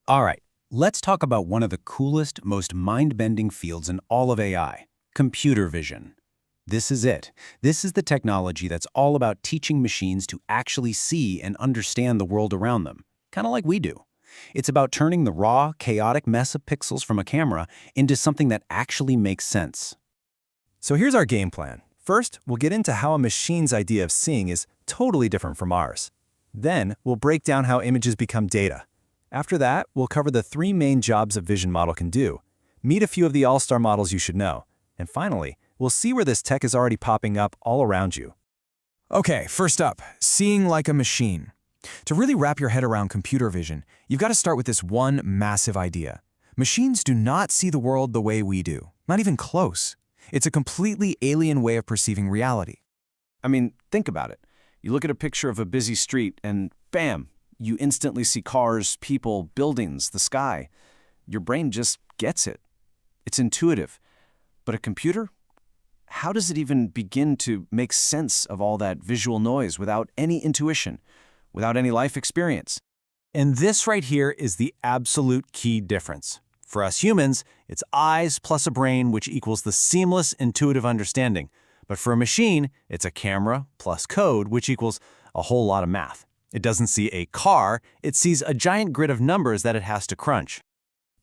All right, let's talk about one of the coolest, most mind-bending fields in all of AI, computer vision. This is it. This is the technology that's all about teaching machines to actually see and understand the world around them, kind of like we do. It's about turning the raw, chaotic mess of pixels from a camera into something that actually makes sense. So here's our game plan. First, we'll get into how a machine's idea of seeing is totally different from ours. Then, we'll break down how images become data. After that, we'll cover the three main jobs a vision model can do, meet a few of the all-star models you should know, and finally, we'll see where this tech is already popping up all around you. Okay, first up, seeing like a machine. To really wrap your head around computer vision, you've got to start with this one massive idea. Machines do not see the world the way we do, not even close. It's a completely alien way of perceiving reality. I mean, think about it. You look at a picture of a busy street and bam, you instantly see cars, people, buildings, the sky. Your brain just gets it. It's intuitive. But a computer? How does it even begin to make sense of all that visual noise without any intuition, without any life experience? And this right here is the absolute key difference. For us humans, it's eyes plus a brain, which equals the seamless, intuitive understanding. But for a machine, it's a camera plus code, which equals a whole lot of math. It doesn't see a car, it sees a giant grid of numbers that it has to crunch.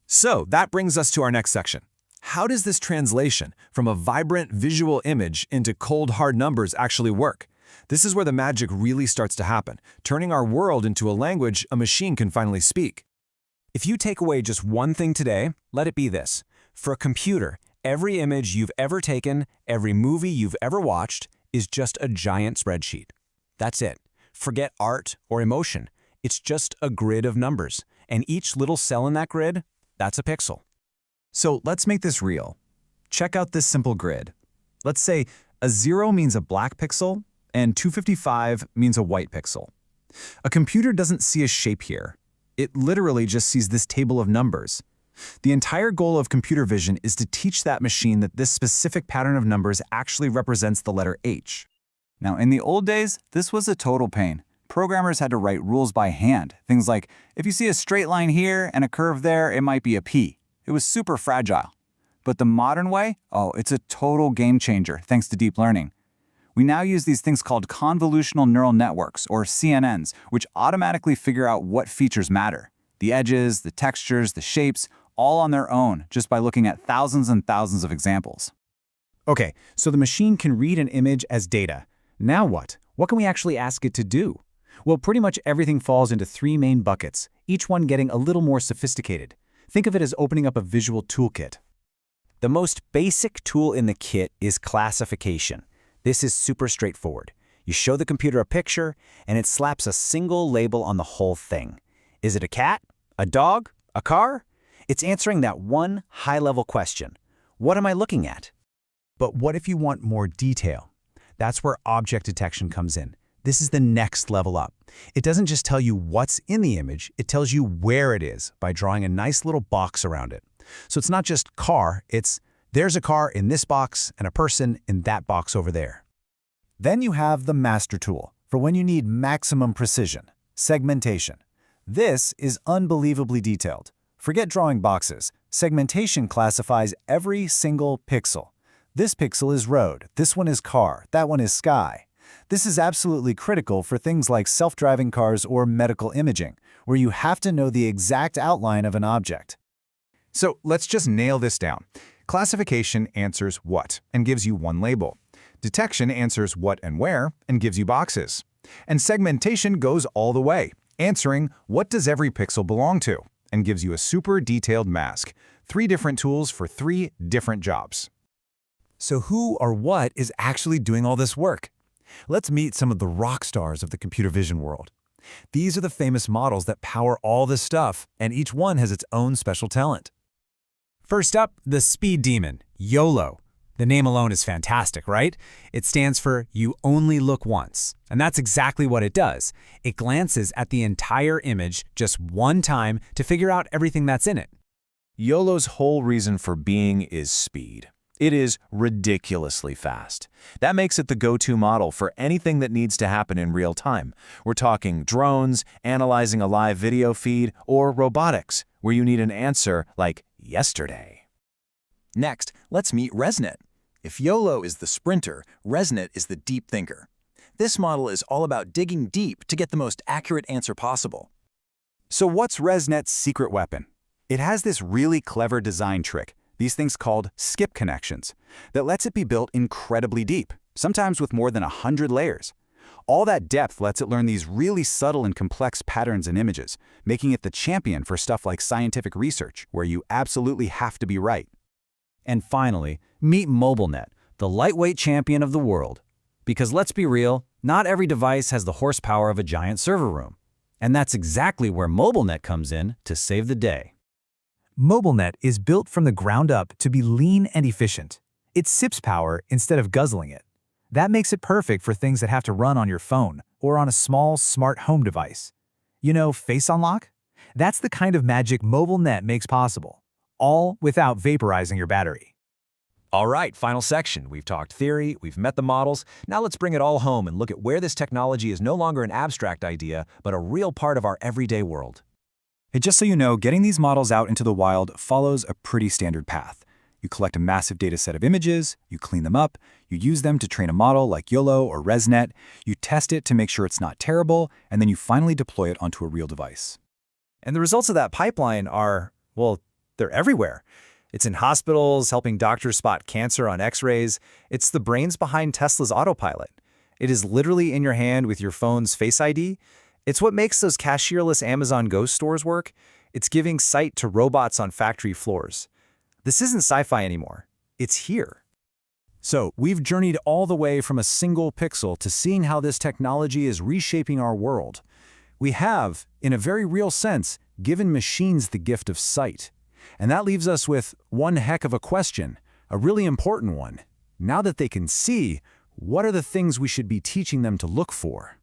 So that brings us to our next section. How does this translation from a vibrant visual image into cold, hard numbers actually work? This is where the magic really starts to happen, turning our world into a language a machine can finally speak. If you take away just one thing today, let it be this. For a computer, every image you've ever taken, every movie you've ever watched, is just a giant spreadsheet. That's it. Forget art or emotion. It's just a grid of numbers, and each little cell in that grid, that's a pixel. So let's make this real. Check out this simple grid. Let's say a 0 means a black pixel, and 255 means a white pixel. A computer doesn't see a shape here. It literally just sees this table of numbers. The entire goal of computer vision is to teach that machine that this specific pattern of numbers actually represents the letter H. Now, in the old days, this was a total pain. Programmers had to write rules by hand. Things like, if you see a straight line here and a curve there, it might be a P. It was super fragile. But the modern way, oh, it's a total game changer thanks to deep learning. We now use these things called convolutional neural networks, or CNNs, which automatically figure out what features matter. The edges, the textures, the shapes, all on their own, just by looking at thousands and thousands of examples. Okay, so the machine can read an image as data. Now what? What can we actually ask it to do? Well, pretty much everything falls into three main buckets, each one getting a little more sophisticated. Think of it as opening up a visual toolkit. The most basic tool in the kit is classification. This is super straightforward. You show the computer a picture, and it slaps a single label on the whole thing. Is it a cat? A dog? A car? It's answering that one high-level question. What am I looking at? But what if you want more detail? That's where object detection comes in. This is the next level up. It doesn't just tell you what's in the image, it tells you where it is by drawing a nice little box around it. So it's not just car, it's there's a car in this box and a person in that box over there. Then you have the master tool for when you need maximum precision, segmentation. This is unbelievably detailed. Forget drawing boxes. Segmentation classifies every single pixel. This pixel is road, this one is car, that one is sky. This is absolutely critical for things like self-driving cars or medical imaging, where you have to know the exact outline of an object. So let's just nail this down. Classification answers what and gives you one label. Detection answers what and where and gives you boxes. And segmentation goes all the way, answering what does every pixel belong to and gives you a super detailed mask. 3 different tools for 3 different jobs. So who or what is actually doing all this work? Let's meet some of the rock stars of the computer vision world. These are the famous models that power all this stuff, and each one has its own special talent. First up, the speed demon, YOLO. The name alone is fantastic, right? It stands for You Only Look Once. And that's exactly what it does. It glances at the entire image just one time to figure out everything that's in it. YOLO's whole reason for being is speed. It is ridiculously fast. That makes it the go-to model for anything that needs to happen in real time. We're talking drones, analyzing a live video feed, or robotics, where you need an answer like yesterday. Next, let's meet ResNet. If YOLO is the sprinter, ResNet is the deep thinker. This model is all about digging deep to get the most accurate answer possible. So what's ResNet's secret weapon? It has this really clever design trick, these things called skip connections, that lets it be built incredibly deep, sometimes with more than 100 layers. All that depth lets it learn these really subtle and complex patterns and images, making it the champion for stuff like scientific research, where you absolutely have to be right. And finally, meet MobileNet, the lightweight champion of the world. Because let's be real, not every device has the horsepower of a giant server room. And that's exactly where MobileNet comes in to save the day. MobileNet is built from the ground up to be lean and efficient. It sips power instead of guzzling it. That makes it perfect for things that have to run on your phone or on a small, smart home device. You know, Face Unlock? That's the kind of magic MobileNet makes possible, all without vaporizing your battery. All right, final section. We've talked theory, we've met the models. Now let's bring it all home and look at where this technology is no longer an abstract idea, but a real part of our everyday world. Hey, just so you know, getting these models out into the wild follows a pretty standard path. You collect a massive data set of images, you clean them up, you use them to train a model like YOLO or ResNet, you test it to make sure it's not terrible, and then you finally deploy it onto a real device. And the results of that pipeline are, well, they're everywhere. It's in hospitals, helping doctors spot cancer on X-rays. It's the brains behind Tesla's autopilot. It is literally in your hand with your phone's Face ID. It's what makes those cashierless Amazon Go stores work. It's giving sight to robots on factory floors. This isn't sci-fi anymore. It's here. So, we've journeyed all the way from a single pixel to seeing how this technology is reshaping our world. We have, in a very real sense, given machines the gift of sight. And that leaves us with one heck of a question, a really important one. Now that they can see, what are the things we should be teaching them to look for?